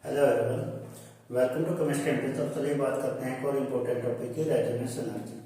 Hello everyone, welcome to chemistry and तो चलिए बात करते हैं एक और इम्पोर्टेंट टॉपिक की रेजोनेंस एनर्जी।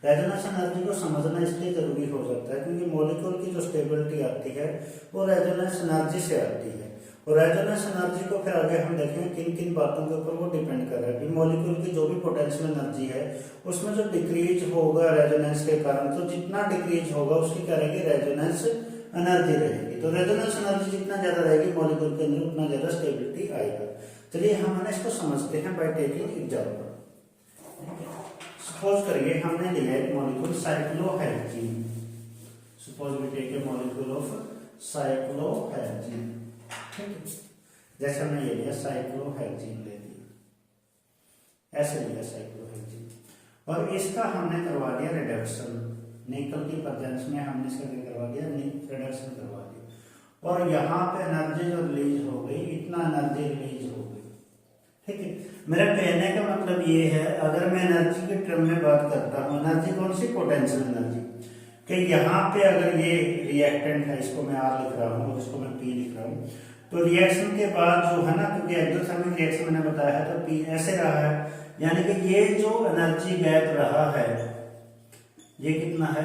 रेजोनेंस एनर्जी को समझना इसलिए जरूरी हो जाता है क्योंकि मॉलिक्यूल की जो स्टेबिलिटी आती है वो रेजोनेंस एनर्जी से आती है। और रेजोनेंस एनर्जी को फिर आगे हम देखेंगे किन किन बातों के ऊपर वो डिपेंड कर रहा है कि मॉलिक्यूल की जो भी पोटेंशियल एनर्जी है उसमें जो डिक्रीज होगा रेजोनेंस के कारण, तो जितना डिक्रीज होगा उसकी क्या रहेगी, रेजोनेंस एनर्जी रहेगी। तो रेजोनेंस एनर्जी जितना ज्यादा रहेगी मॉलिक्यूल के अंदर उतना ज्यादा स्टेबिलिटी आएगा। चलिए हम इसको समझते हैं बाय टेकिंग एग्जांपल। सपोज करिए हमने लिया एक molecule cyclohexene. Suppose we take a molecule of cyclohexene. ठीक है, जैसे हमने ये लिया साइक्लोहेक्सीन ले लिया, ऐसे लिया साइक्लोहेक्सीन, और इसका हमने करवा दिया रिडक्शन। निकल की प्रेजेंस में हमने इसका क्या करवा दिया, रिडक्शन करवा दिया, और यहाँ पे एनर्जी जो रिलीज हो गई, इतना एनर्जी रिलीज हो गई। ठीक है, मेरा कहने का मतलब ये है, अगर मैं एनर्जी के टर्म में बात करता हूँ, एनर्जी कौन सी, पोटेंशियल एनर्जी, कि यहाँ पे अगर ये रिएक्टेंट है, इसको मैं आर लिख रहा हूँ और इसको मैं पी लिख रहा हूँ, तो रिएक्शन के बाद जो है ना, क्योंकि एक्सोथर्मिक रिएक्शन मैंने बताया है, तो पी ऐसे रहा है, यानी कि ये जो एनर्जी गैप रहा है ये कितना है,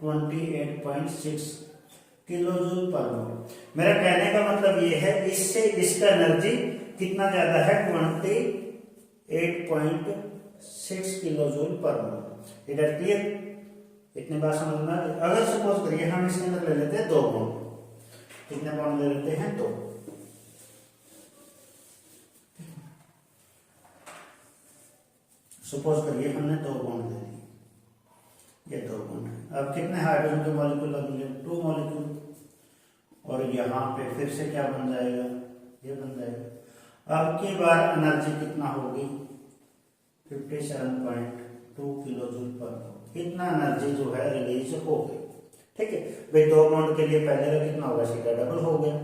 28.6 किलो जूल पर मोल। मेरा कहने का मतलब ये है, इससे इसका एनर्जी कितना ज्यादा है, 28.6 किलो जूल पर मोल। It is clear? इतनी बात समझना। अगर सपोज करिए हम इसके अंदर ले लेते हैं 2 बॉन्ड, कितने बॉन्ड ले लेते हैं, 2। सपोज करिए हमने 2 बॉन्ड ले लिए, ये 2 बॉन्ड है। अब कितने हाइड्रोजन के मॉलिक्यूल लगेंगे, 2 मॉलिक्यूल, और यहाँ पे फिर से क्या बन जाएगा, ये बन जाएगा। अब की बार एनर्जी कितना होगी, 57.2 किलो जूल पर मोल। इतना एनर्जी जो है रिलीज हो गई। ठीक है भाई, 2 बॉन्ड के लिए पहले का कितना होगा, सीधा डबल हो गया।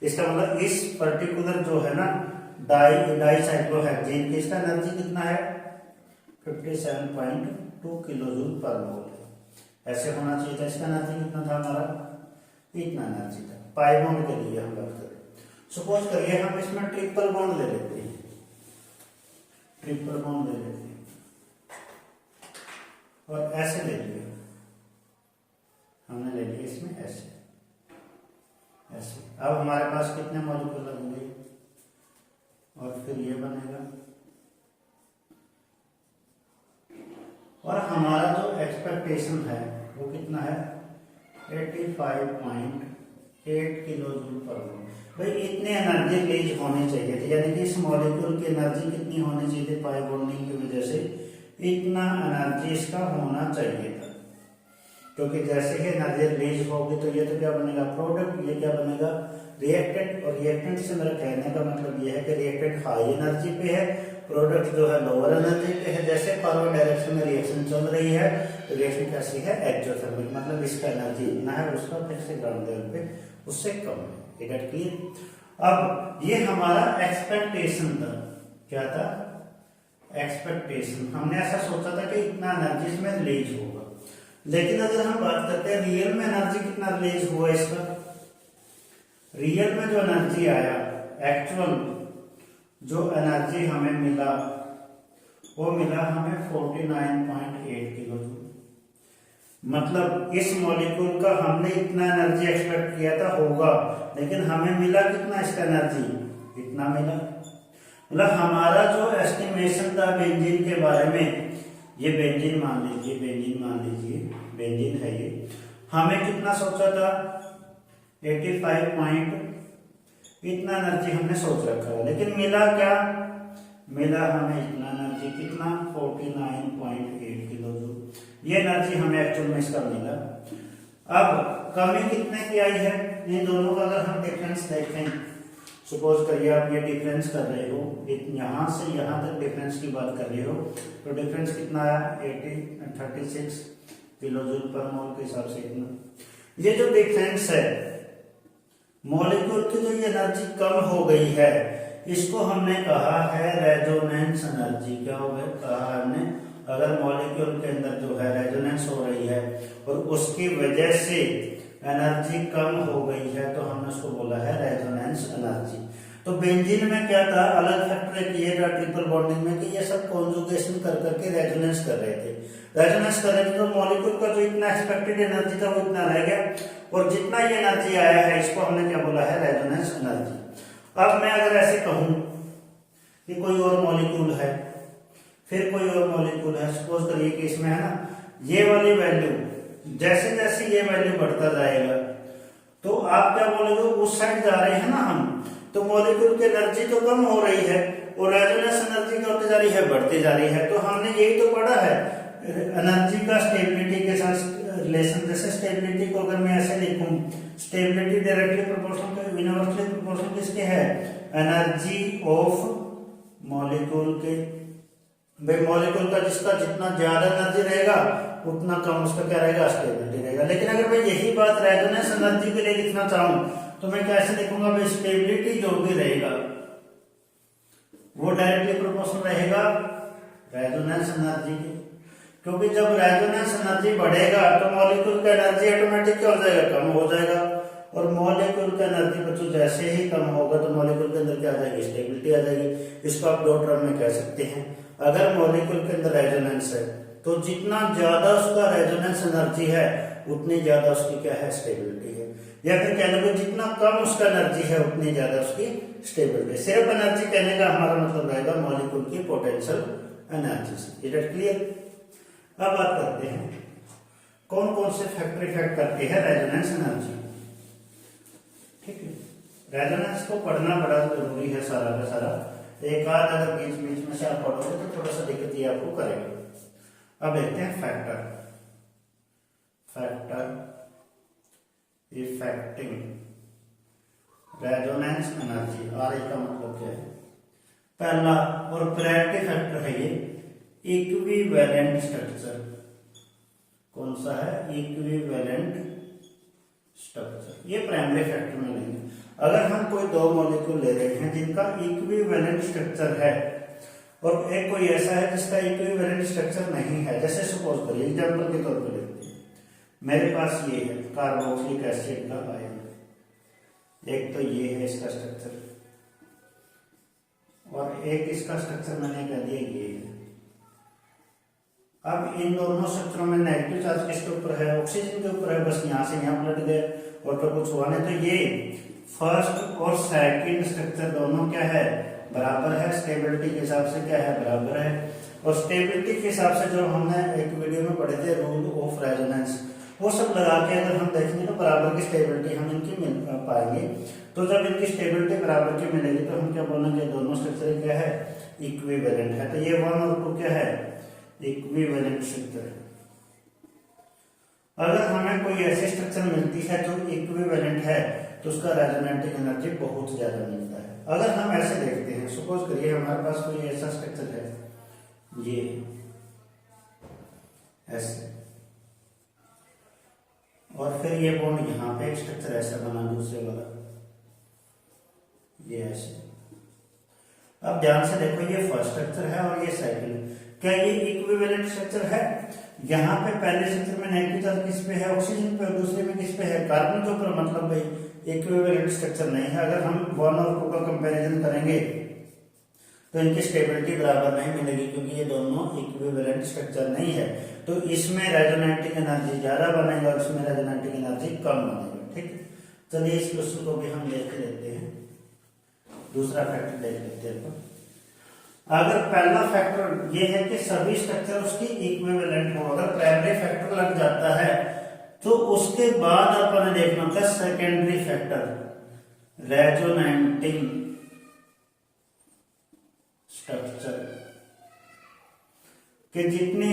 इसका मतलब इस पर्टिकुलर जो है ना डाई साइक्लोहेक्सीन की, इसका एनर्जी कितना है, 57.2 किलो जूल पर मोल है। ऐसे होना चाहिए था। इसका एनर्जी कितना था हमारा, इतना एनर्जी था। पाई बॉन्ड के लिए हम बात करें, सपोज करिए हम इसमें ट्रिपल बॉन्ड ले लेते हैं, ट्रिपल बॉन्ड ले लेते हैं और ऐसे ले लिया, हमने ले लिया इसमें ऐसे ऐसे। अब हमारे पास कितने मॉलिक्यूल लगेंगे, और फिर ये बनेगा, और हमारा जो एक्सपेक्टेशन है वो कितना है, 85.8 किलो जूल पर मोल। भाई इतने एनर्जी रिलीज होनी चाहिए थी, यानी कि इस मॉलिक्यूल की एनर्जी कितनी होनी चाहिए थी, पाई बॉन्डिंग की वजह से इतना एनर्जी इसका होना चाहिए था। क्योंकि जैसे ही एनर्जी रिलीज होगी तो ये तो क्या बनेगा, प्रोडक्ट, ये क्या बनेगा, रिएक्टेंट। और रिएक्टेंट से मेरा कहने का मतलब ये है कि रिएक्टेंट हाई एनर्जी पे है, प्रोडक्ट जो है लोअर एनर्जी पे है। जैसे फॉरवर्ड डायरेक्शन में रिएक्शन चल रही है, तो रिएक्शन कैसी है, एक्सोथर्मिक, मतलब इसका एनर्जी इतना है, उसका फिर से ग्राउंड लेवल पे उससे कम है। It is clear? अब ये हमारा एक्सपेक्टेशन था, क्या था, एक्सपेक्टेशन। हमने ऐसा सोचा था कि इतना एनर्जी इसमें रिलीज होगा, लेकिन अगर हम बात करते हैं रियल में एनर्जी कितना रिलीज हुआ इसका, रियल में जो एनर्जी आया, एक्चुअल जो एनर्जी हमें मिला वो मिला हमें 49.8 किलो जूल। मतलब इस मॉलिक्यूल का हमने इतना एनर्जी एक्सपेक्ट किया था होगा, लेकिन हमें मिला कितना, इसका एनर्जी इतना मिला। मतलब हमारा जो एस्टिमेशन था बेंजीन के बारे में, ये बेंजीन मान लीजिए, बेंजीन मान लीजिए, बेंजीन है ये, हमें कितना सोचा था, 85 इतना एनर्जी हमने सोच रखा है, लेकिन मिला क्या, मिला हमें इतना एनर्जी, कितना, 49.8 किलो जूल। ये एनर्जी हमें एक्चुअल में इसका मिला। अब कमी कितने की आई है, इन दोनों का अगर हम डिफरेंस देखें, सपोज करिए आप ये डिफरेंस कर रहे हो, यहाँ से यहाँ तक डिफरेंस की बात कर रहे हो, तो डिफरेंस कितना आया, 36 किलो जूल पर मोल के हिसाब से इतना। ये जो डिफरेंस है, मॉलिक्यूल की जो ये एनर्जी कम हो गई है, इसको हमने कहा है रेजोनेंस एनर्जी। क्या हो गया, कहा हमने, अगर मॉलिक्यूल के अंदर जो है रेजोनेंस हो रही है और उसकी वजह से एनर्जी कम हो गई है, तो हमने उसको बोला है रेजोनेंस एनर्जी। तो बेंजीन में क्या था, अलग फैक्टर ये था ट्रिपल बॉन्डिंग में कि ये सब कॉन्जुगेशन कर करके रेजोनेंस कर रहे थे। रेजोनेंस कर रहे थे तो मॉलिक्यूल का जो इतना एक्सपेक्टेड एनर्जी था वो इतना रह गया, और जितना ये एनर्जी आया है इसको हमने क्या बोला है, रेजोनेंस एनर्जी। अब मैं अगर ऐसे कहूं कि कोई और मॉलिक्यूल है, फिर कोई और मॉलिक्यूल है, सपोज करिए कि इसमें है ना ये वाली वैल्यू, जैसे जैसे ये वैल्यू बढ़ता जाएगा तो आप क्या बोलोगे, उस साइड जा रहे हैं ना हम, तो मॉलिक्यूल की एनर्जी तो कम हो रही है और रेजोनेंस एनर्जी क्या होती जा रही है, बढ़ती जा रही है। तो हमने यही तो पढ़ा है एनर्जी का स्टेबिलिटी के साथ रिलेशन। जैसे स्टेबिलिटी को अगर मैं ऐसे लिखूं, stability directly proportional inversely proportional किसके है, एनर्जी ऑफ मॉलिक्यूल के। भाई मॉलिक्यूल का जिसका जितना ज्यादा एनर्जी रहेगा उतना कम उसका क्या रहेगा, स्टेबिलिटी रहेगा। लेकिन अगर मैं यही बात रेजोनेंस एनर्जी के लिए लिखना चाहूं तो मैं कैसे लिखूंगा, भाई स्टेबिलिटी जो भी रहेगा वो डायरेक्टली प्रोपोर्शनल रहेगा रेजोनेंस एनर्जी के, क्योंकि जब रेजोनेंस एनर्जी बढ़ेगा तो मॉलिक्यूल का एनर्जी ऑटोमेटिक क्या हो जाएगा, कम हो जाएगा, और मॉलिक्यूल का एनर्जी बच्चों जैसे ही कम होगा तो मॉलिक्यूल के अंदर क्या आ जाएगी, स्टेबिलिटी आ जाएगी। इसको आप दो टर्म में कह सकते हैं, अगर मॉलिक्यूल के अंदर रेजोनेंस है तो जितना ज्यादा उसका रेजोनेंस एनर्जी है उतनी ज्यादा उसकी क्या है, स्टेबिलिटी है। या फिर कह लो जितना कम उसका एनर्जी है उतनी ज्यादा उसकी स्टेबिलिटी। सिर्फ एनर्जी कहने का हमारा मतलब रहेगा मॉलिक्यूल की पोटेंशियल एनर्जी से। Is it clear? अब बात करते हैं कौन कौन से फैक्टर इफेक्ट करते हैं रेजोनेंस एनर्जी। ठीक है, रेजोनेंस को पढ़ना बड़ा जरूरी है सारा का सारा। एक आध अगर बीच बीच में से आप पढ़ोगे तो थोड़ा सा दिक्कत ये आपको करेगा। अब देखते हैं factor affecting resonance energy. R का मतलब क्या है, पहला और प्रायोरिटी फैक्टर है ये इक्विवेलेंट स्ट्रक्चर। कौन सा है, इक्विवेलेंट स्ट्रक्चर। ये प्राइमरी फैक्टर में लेंगे। अगर हम कोई दो मॉलिक्यूल ले रहे हैं जिनका इक्विवेलेंट स्ट्रक्चर है और एक कोई ऐसा है जिसका इक्विवेलेंट स्ट्रक्चर नहीं है, जैसे सपोज करिए एग्जांपल के तौर पर लेते हैं, मेरे पास ये है कार्बोक्सिलिक एसिड का आयन, एक तो ये है इसका स्ट्रक्चर और एक इसका स्ट्रक्चर मैंने कह दिया ये है। अब इन दोनों स्ट्रक्चरों में नेगेटिव चार्ज किसके ऊपर है, ऑक्सीजन के ऊपर है, बस यहां से यहां पलट गए और तो कुछ हुआ नहीं। तो ये फर्स्ट और सेकंड स्ट्रक्चर दोनों क्या है, बराबर है, स्टेबिलिटी के हिसाब से क्या है, बराबर है। और स्टेबिलिटी के हिसाब से जो हमने एक वीडियो में पढ़े थे रूल ऑफ रेजोनेंस, वो सब लगा के अगर हम देखेंगे तो बराबर की स्टेबिलिटी हम इनकी मिल पाएंगे। तो जब इनकी स्टेबिलिटी बराबर की मिलेगी तो हम क्या बोलेंगे, दोनों स्ट्रक्चर क्या है, इक्विवेलेंट है। तो ये 1 और 2 क्या है, इक्विवेलेंट स्ट्रक्चर है। अगर हमें कोई ऐसी स्ट्रक्चर मिलती है जो इक्विवेलेंट है तो उसका रेजोनेटिंग एनर्जी बहुत ज्यादा मिलता है। अगर हम ऐसे देखते हैं, सपोज करिए हमारे पास कोई ऐसा स्ट्रक्चर है, ये ऐसे, और फिर ये बॉन्ड यहाँ पे एक स्ट्रक्चर ऐसा बना दूसरे वाला, ये ऐसे। अब ध्यान से देखो, ये फर्स्ट स्ट्रक्चर है और ये सेकंड। क्या ये इक्विवेलेंट स्ट्रक्चर है? यहाँ पे पहले स्ट्रक्चर में नेगेटिव चार्ज किस पे है, ऑक्सीजन पे, और दूसरे में किस पे है, कार्बन के ऊपर। मतलब भाई इक्विवेलेंट स्ट्रक्चर नहीं है। अगर हम 1 और 2 का कंपैरिजन करेंगे तो इनकी स्टेबिलिटी बराबर नहीं मिलेगी क्योंकि ये दोनों इक्विवेलेंट स्ट्रक्चर नहीं है। तो इसमें रेजोनेटिंग एनर्जी ज्यादा बनेगा और इसमें रेजोनेटिंग एनर्जी कम बनेगा। ठीक है, चलिए इस क्वेश्चन को भी हम देख लेते हैं। दूसरा फैक्टर देख लेते हैं। अगर पहला फैक्टर ये है कि सभी स्ट्रक्चर उसकी इक्विवेलेंट हो, अगर प्राइमरी फैक्टर लग जाता है तो उसके बाद अपन ने देखना होता है सेकेंडरी फैक्टर, रेजोनेटिंग स्ट्रक्चर, कि जितने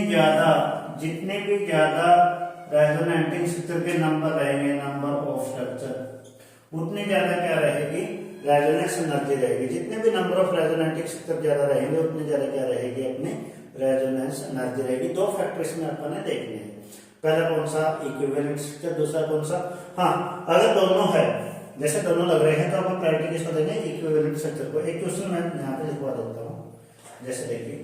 भी ज्यादा रेजोनेटिंग स्ट्रक्चर के नंबर रहेंगे, नंबर ऑफ स्ट्रक्चर, उतनी ज्यादा क्या रहेगी, रेजोनेंस एनर्जी रहेगी। जितने भी नंबर ऑफ रेजोनेटिंग स्ट्रक्चर ज्यादा रहेंगे उतनी ज्यादा क्या रहेगी, अपने रेजोनेंस एनर्जी रहेगी। दो फैक्टर्स में अपन ने देखने हैं। पहला कौन सा, इक्विवेलेंट स्ट्रक्चर, दूसरा कौन सा, हाँ अगर दोनों है, जैसे दोनों लग रहे हैं तो अपन प्रायोरिटी किसको देंगे, इक्विवेलेंट स्ट्रक्चर को। एक क्वेश्चन मैं यहाँ पे लिखवा देता हूँ। जैसे देखिए,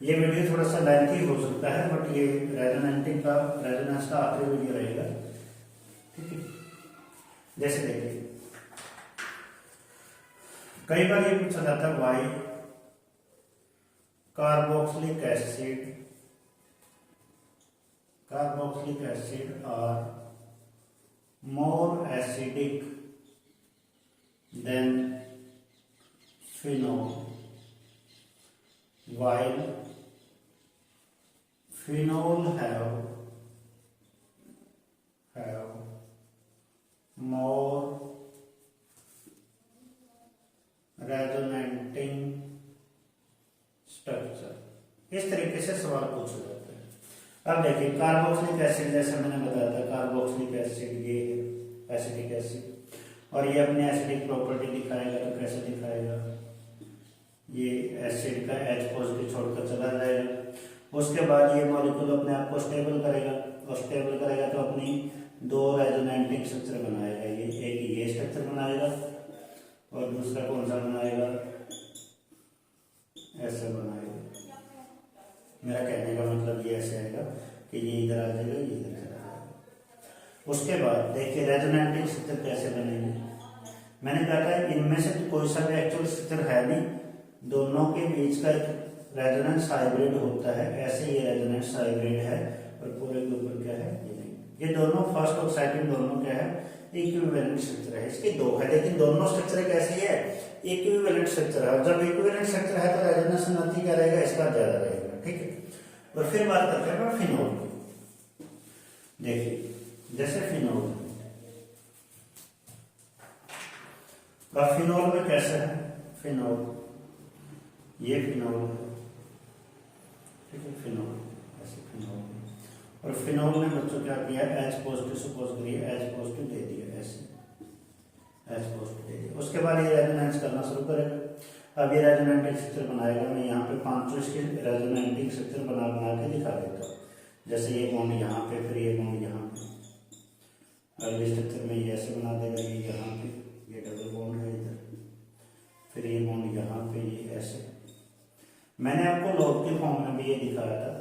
ये वीडियो थोड़ा सा लेंथी हो सकता है बट ये रेजोनेंस का आखिरी वीडियो रहेगा। ठीक है, जैसे देखिए कई बार ये पूछा जाता है why carboxylic acid are more acidic than phenol while phenol have more resonating structure। इस तरीके से सवाल पूछा जाता है। अब देखिए कार्बोक्सिलिक एसिड, जैसे मैंने बताया था कार्बोक्सिलिक एसिड ये है एसिडिक एसिड, और ये अपने एसिडिक प्रॉपर्टी दिखाएगा। तो कैसे दिखाएगा, ये एसिड का H पॉजिटिव छोड़कर चला जाएगा। उसके बाद ये मॉलिक्यूल अपने आप को स्टेबल करेगा, और स्टेबल करेगा तो अपनी दो रेजोनेटिंग स्ट्रक्चर बनाएगा। एक ये स्ट्रक्चर बनाएगा और दूसरा कौन सा बनाएगा, ऐसा बनाएगा। मेरा कहने का मतलब ये ऐसे आएगा कि ये इधर आ जाएगा, ये इधर आ जाएगा। उसके बाद देखिए रेजोनेटिंग स्ट्रक्चर कैसे बनेंगे। मैंने कहा था इनमें से तो कोई सा भी एक्चुअल स्ट्रक्चर है नहीं, दोनों के बीच का एक रेजोनेंस हाइब्रिड होता है। ऐसे ये रेजोनेंस हाइब्रिड है, और पूरे के ऊपर क्या है, ये दोनों फर्स्ट और सेकंड दोनों क्या है, इक्विवेलेंट स्ट्रक्चर है। इसके दो है, लेकिन दोनों स्ट्रक्चर कैसी है, इक्विवेलेंट स्ट्रक्चर है। जब इक्विवेलेंट स्ट्रक्चर है तो रेजोनेंस एनर्जी क्या रहेगा, इसका ज्यादा रहेगा। ठीक है, और फिर बात करते हैं फिनोल की। देखिए जैसे फिनोल, अब फिनोल में कैसे है, फिनोल ये फिनोल है, ठीक है, फिनोल ऐसे फिनोल। और फिनोल ने बच्चों क्या किया, H पॉजिटिव सपोज करिए, H पॉजिटिव दे दिया, ऐसे H पॉजिटिव दे दिया। उसके बाद ये रेजोनेंस करना शुरू करेगा। अब ये रेजोनेटिंग स्ट्रक्चर बनाएगा। मैं यहाँ पे 500 इसके रेजोनेटिंग स्ट्रक्चर बना के दिखा देता हूँ। जैसे ये बॉन्ड यहाँ पे, फिर ये बॉन्ड यहाँ पे, अगले स्ट्रक्चर में ये ऐसे बना देगा, ये यहाँ पे, ये डबल बॉन्ड है इधर, फिर ये बॉन्ड यहाँ पे, ये ऐसे। मैंने आपको लॉग के फॉर्म में भी ये दिखाया था,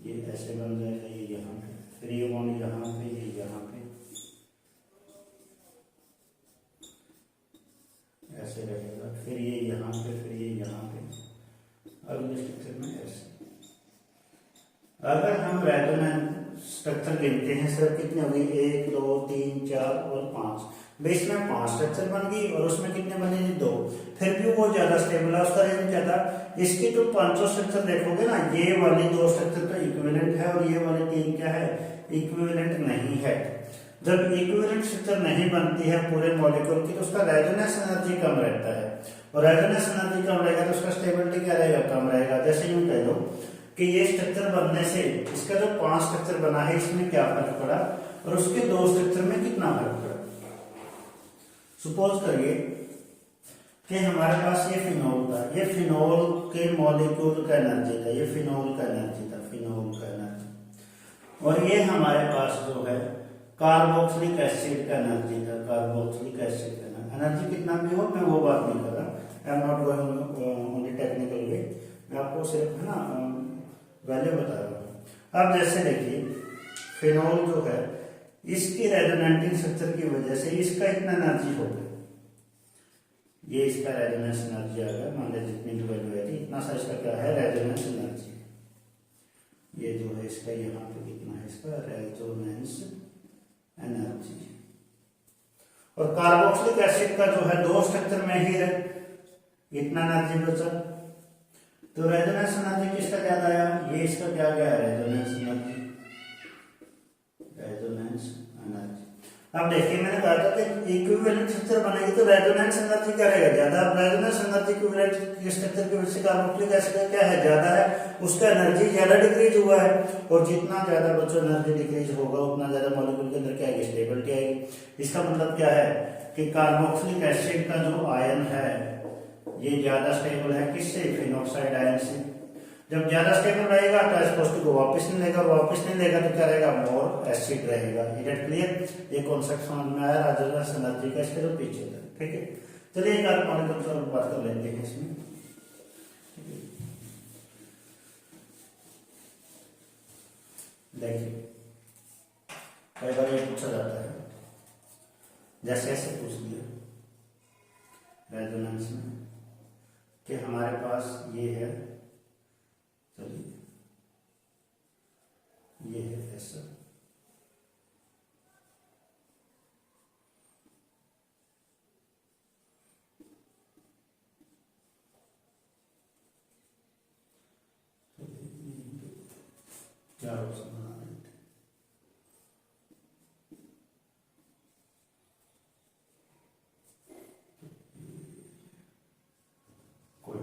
ये ऐसे बन जाएगा, ये यहाँ पे, फिर ये बॉन्ड यहाँ पे, ये यहाँ पे, ऐसे रहेगा, फिर ये यहाँ पे, फिर ये यहाँ पे, अगले स्ट्रक्चर में ऐसे। अगर हम रेजोनेंस स्ट्रक्चर गिनते हैं सर, कितने हो गए, 1 2 3 4 और 5। बेस में 5 स्ट्रक्चर बन गई, और उसमें कितने बने, 2। फिर भी वो ज्यादा स्टेबल है, उसका रीजन क्या था, इसकी तो 500 स्ट्रक्चर देखोगे ना, ये वाली 2 स्ट्रक्चर तो इक्विवेलेंट है, और ये वाली 3 क्या है, इक्विवेलेंट नहीं है। जब इक्विवेलेंट स्ट्रक्चर नहीं बनती है पूरे मॉलिक्यूल की, तो उसका रेजोनेंस एनर्जी कम रहता है, और रेजोनेंस एनर्जी कम रहेगा तो उसका स्टेबिलिटी क्या रहेगा, कम रहेगा। जैसे यूं कह लो कि ये स्ट्रक्चर बनने से इसका जो 5 स्ट्रक्चर बना है इसमें क्या फर्क पड़ा, और उसके 2 स्ट्रक्चर में कितना फर्क पड़ा। सपोज करिए कि हमारे पास ये फिनोल था, ये फिनोल के मॉलिक्यूल का एनर्जी था, ये फिनोल का एनर्जी था, फिनोल का एनर्जी। और ये हमारे पास जो है कार्बोक्सिलिक एसिड का एनर्जी था, कार्बोक्सिलिक एसिड का एनर्जी कितना भी हो, मैं वो बात नहीं कर रहा, I am not going only technical way, मैं आपको सिर्फ है ना वैल्यू बता रहा हूँ। अब जैसे देखिए फिनोल जो है, इसकी रेजोनेटिंग स्ट्रक्चर की वजह से इसका इतना एनर्जी हो गया, ये इसका रेजोनेंस एनर्जी आ गया, मान लीजिए जितनी भी वैल्यू है इतना सा इसका क्या है, रेजोनेंस एनर्जी। ये जो है इसका यहाँ पे कितना है, इसका रेजोनेंस एनर्जी। और कार्बोक्सिलिक एसिड का जो है 2 स्ट्रक्चर में ही इतना एनर्जी बचा, तो रेजोनेंस एनर्जी किसका ज्यादा आया, ये इसका क्या गया, रेजोनेंस एनर्जी, रेजोनेंस एनर्जी। अब देखिए मैंने कहा था कि इक्विवेलेंट स्ट्रक्चर बनेगी तो रेजोनेंस एनर्जी क्या रहेगा, ज्यादा। अब रेजोनेंस एनर्जी इक्विवेलेंट स्ट्रक्चर की वजह से कार्बोक्सिलिक एसिड का क्या है, ज्यादा है, उसका एनर्जी ज्यादा डिक्रीज हुआ है, और जितना ज्यादा बच्चों एनर्जी डिक्रीज होगा उतना ज्यादा मॉलिक्यूल के अंदर क्या आएगी, स्टेबिलिटी आएगी। इसका मतलब क्या है कि कार्बोक्सिलिक एसिड का जो आयन है ये ज्यादा स्टेबल है, किससे, फिनोक्साइड आयन से। जब ज्यादा स्टेबल रहेगा तो एस्पोस्टिक को वापस नहीं लेगा, वापस नहीं लेगा तो क्या रहेगा, मोर एसिड रहेगा। इज इट क्लियर, ये कॉन्सेप्ट समझ में आया रेजोनेंस एनर्जी का, इसके जो पीछे था। ठीक है, चलिए एक आध मॉलिक्यूल पर बात कर लेते हैं इसमें। देखिए कई बार ये पूछा जाता है, जैसे ऐसे पूछ दिया रेजोनेंस में कि हमारे पास ये है, चलिए ये है ऐसा, क्या ऑप्शन बना रहे थे, कोई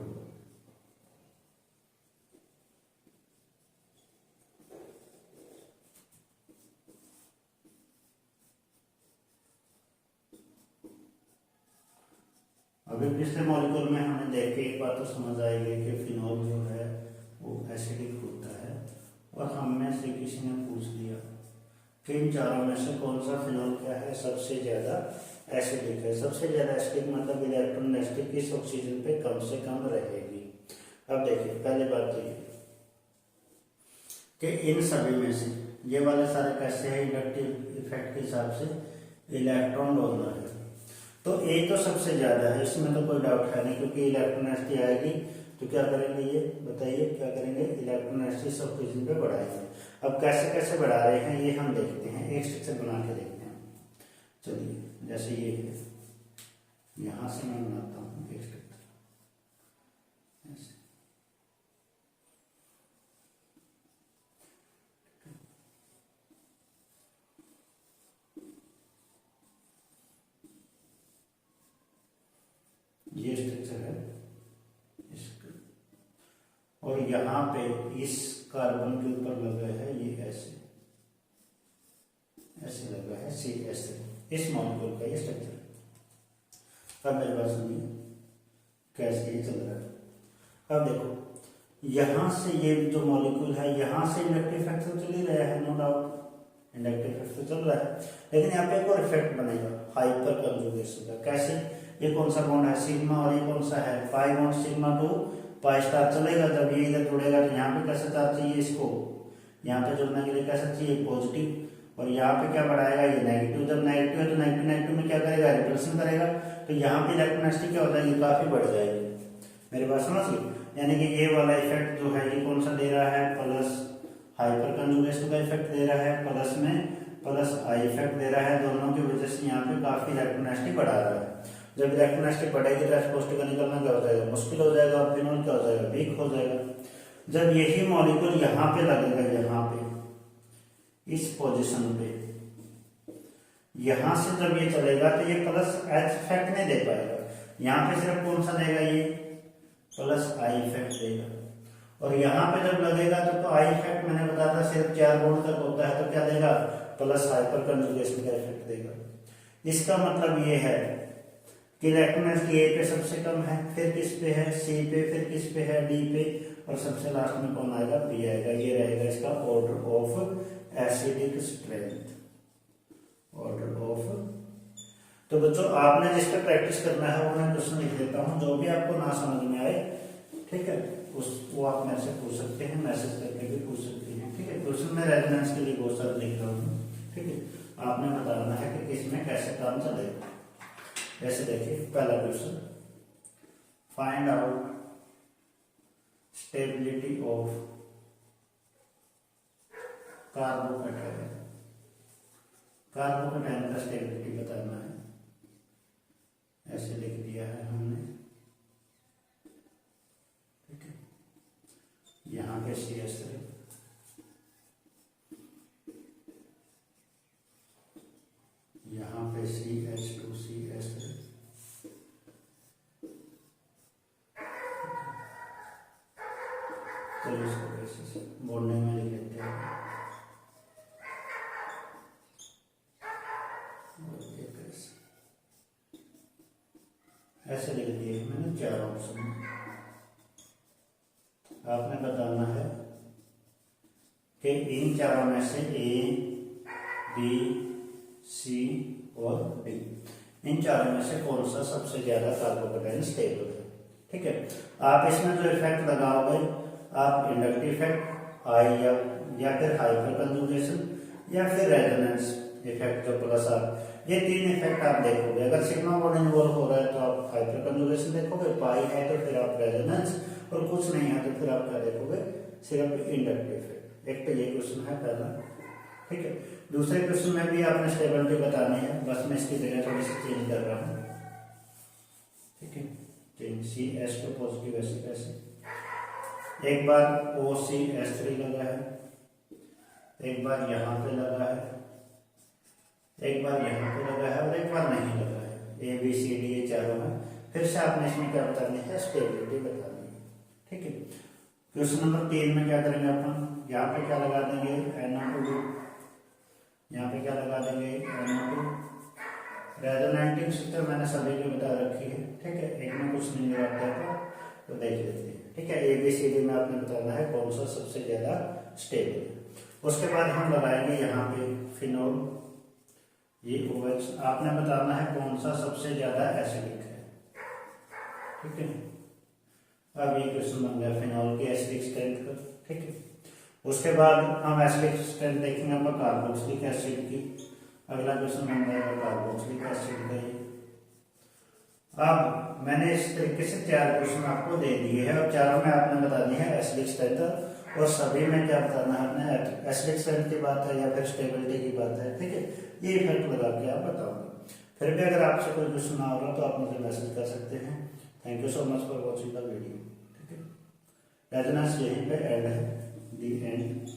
अभी पिछले मॉलिक्यूल में हमें देख के एक बात तो समझ आएगी कि फिनॉल जो है वो एसिडिक होता है, और हम में से किसी ने पूछ लिया कि इन चारों में से कौन सा फिनॉल क्या है सबसे ज्यादा एसिडिक है। सबसे ज्यादा एसिडिक मतलब इलेक्ट्रोनेगेटिव किस ऑक्सीजन पे कम से कम रहेगी। अब देखिए पहले बात तो ये कि इन सभी में से ये वाले सारे कैसे हैं, इंडक्टिव इफेक्ट के हिसाब से इलेक्ट्रॉन डोनर है, तो ए तो सबसे ज्यादा है, इसमें तो कोई डाउट है नहीं, क्योंकि इलेक्ट्रोनेगेटिव आएगी तो क्या करेंगे, ये बताइए क्या करेंगे, इलेक्ट्रोनेगेटिव ऑक्सीजन पे बढ़ाएंगे। अब कैसे कैसे बढ़ा रहे हैं ये हम देखते हैं, एक स्ट्रक्चर बना के देखते हैं। चलिए जैसे ये है, यहां से मैं बनाता हूँ एक स्ट्रक्चर ऐसे, ये स्ट्रक्चर है इसका, और यहाँ पे इस कार्बन के ऊपर लगा है ये ऐसे ऐसे लगा है CH3, इस मॉलिक्यूल का ये स्ट्रक्चर है। अब मेरी बात सुनिए कैसे ये चल रहा है। अब देखो यहां से ये जो मॉलिक्यूल है यहां से इंडक्टिव इफेक्ट तो चल ही रहा है, नो डाउट इंडक्टिव इफेक्ट तो चल रहा है, लेकिन यहाँ पे एक और इफेक्ट बनेगा हाइपर कंजुगेशन का। कैसे, ये कौन सा बॉन्ड है सिग्मा, और ये कौन सा है pi bond, sigma two pi star चलेगा। जब ये इधर जुड़ेगा तो यहाँ पे कैसे चार्ज चाहिए, इसको यहाँ पे जुड़ने के लिए कैसे चाहिए पॉजिटिव, और यहाँ पे क्या बढ़ाएगा ये नेगेटिव। जब नेगेटिव है तो नेगेटिव नेगेटिव में क्या करेगा, रिपल्सन करेगा, तो यहाँ पे इलेक्ट्रोनेगेटिविटी क्या हो जाएगी, काफी बढ़ जाएगी। मेरी बात समझ गई, यानी कि ये वाला इफेक्ट जो है ये कौन सा दे रहा है, प्लस हाइपर कंजुगेशन का इफेक्ट दे रहा है, प्लस में प्लस आई इफेक्ट दे रहा है। दोनों की वजह से यहाँ पे काफी इलेक्ट्रोनेगेटिविटी बढ़ा रहा है। जब इलेक्ट्रोनेगेटिविटी बढ़ेगी तो एक्सपोस्ट का निकलना क्या हो जाएगा, मुश्किल हो जाएगा, और फिनोल क्या हो जाएगा, वीक हो जाएगा। जब यही मॉलिक्यूल यहाँ पे लगेगा, यहाँ पे इस पोजीशन पे, यहां से जब ये चलेगा तो ये प्लस एच इफेक्ट नहीं दे पाएगा, यहाँ पे सिर्फ कौन सा देगा, ये प्लस आई इफेक्ट देगा। और यहाँ पे जब लगेगा तो आई इफेक्ट मैंने बताया था सिर्फ 4 वोल्ट तक होता है, तो क्या देगा, प्लस हाइपर कंजुगेशन का इफेक्ट देगा। इसका मतलब ये है कि इलेक्ट्रोनेगेटिविटी ए पे सबसे कम है, फिर किस पे है, सी पे, फिर किस पे है, डी पे, और सबसे लास्ट में कौन आएगा, पी आएगा। ये रहेगा इसका order of acidic strength, order of. तो बच्चों आपने जिसका प्रैक्टिस करना है वो मैं क्वेश्चन लिख देता हूँ, जो भी आपको ना समझ में आए, ठीक है, उस वो आप मेरे से पूछ सकते हैं, मैसेज करके भी पूछ सकते हैं, ठीक है। क्वेश्चन में रेजोनेंस के लिए बहुत सारे लिख रहा हूँ, ठीक है। आपने बताना है कि किसमें कैसे काम चलेगा। जैसे देखिए पहला question, find out stability of carbocation. Carbocation का स्टेबिलिटी बताना है, ऐसे लिख दिया है हमने, ठीक है। यहाँ पे CH3, यहाँ पे CH2CH3, चलिए इसको कैसे बोलने में लिख लेते हैं, ऐसे लिख दिए मैंने 4 ऑप्शन। आपने बताना है कि इन चारों में से A, B, C और D, इन चारों में से कौन सा सबसे ज्यादा कार्बोकैटायन स्टेबल है, ठीक है। आप इसमें जो इफेक्ट लगाओगे, आप इंडक्टिव इफेक्ट आई या फिर हाइपर कंजुगेशन या फिर रेजोनेंस इफेक्ट जो प्लस आप ये तीन इफेक्ट आप देखोगे। अगर सिग्मा बॉन्ड इन्वॉल्व हो रहा है तो आप हाइपर कंजुगेशन देखोगे, पाई है तो फिर आप रेजोनेंस, और कुछ नहीं है तो फिर आप क्या देखोगे, सिर्फ इंडक्टिव इफेक्ट। एक तो ये क्वेश्चन है पहला, ठीक है। दूसरे क्वेश्चन में भी आपने स्टेबिलिटी बतानी है, बस मैं इसकी जगह थोड़ी सी चेंज कर रहा हूँ, ठीक है। चेंज CS2 पॉजिटिव ऐसे कैसे, एक बार OCS3 लगा है, एक बार यहाँ पे लगा है, एक बार यहाँ पे लगा है, और एक बार नहीं लगा है। ABCD ये चारों है। फिर से आपने इसमें क्या बतानी है, स्टेबिलिटी बतानी है, ठीक है। क्वेश्चन नंबर 3 में क्या करेंगे अपन, यहाँ पे क्या लगा देंगे, NO2, यहाँ पे क्या लगा देंगे, NO2। रेजोनेटिंग सिस्टम मैंने सभी को बता रखी है, ठीक है। एक में कुछ नहीं लगाता तो देख लेते हैं, ठीक है। ABCD में आपने बताना है कौन सा सबसे ज्यादा स्टेबल है। उसके बाद हम लगाएंगे यहाँ पे फिनोल, ये OH, आपने बताना है कौन सा सबसे ज्यादा एसिडिक है, ठीक है। अब ये क्वेश्चन बन गया फिनोल की एसिडिक स्ट्रेंथ का, ठीक है। उसके बाद हम एसिडिक स्ट्रेंथ देखेंगे हम कार्बोक्सिलिक एसिड की। अगला क्वेश्चन बन जाएगा कार्बोक्सिलिक एसिड का। अब मैंने इस तरीके से 4 क्वेश्चन आपको दे दिए हैं, और चारों में आपने बतानी है एसिडिक स्ट्रेंथ, और सभी में क्या बताना है आपने, एसिडिक स्ट्रेंथ की बात है या फिर स्टेबिलिटी की बात है, ठीक है। ये इफेक्ट लगा के आप बताओगे। फिर भी अगर आपसे कोई क्वेश्चन आ रहा हो तो आप मुझे मैसेज कर सकते हैं। Thank you so much for watching the video, ठीक है। रेजोनेंस यहीं पे एंड है, दी एंड।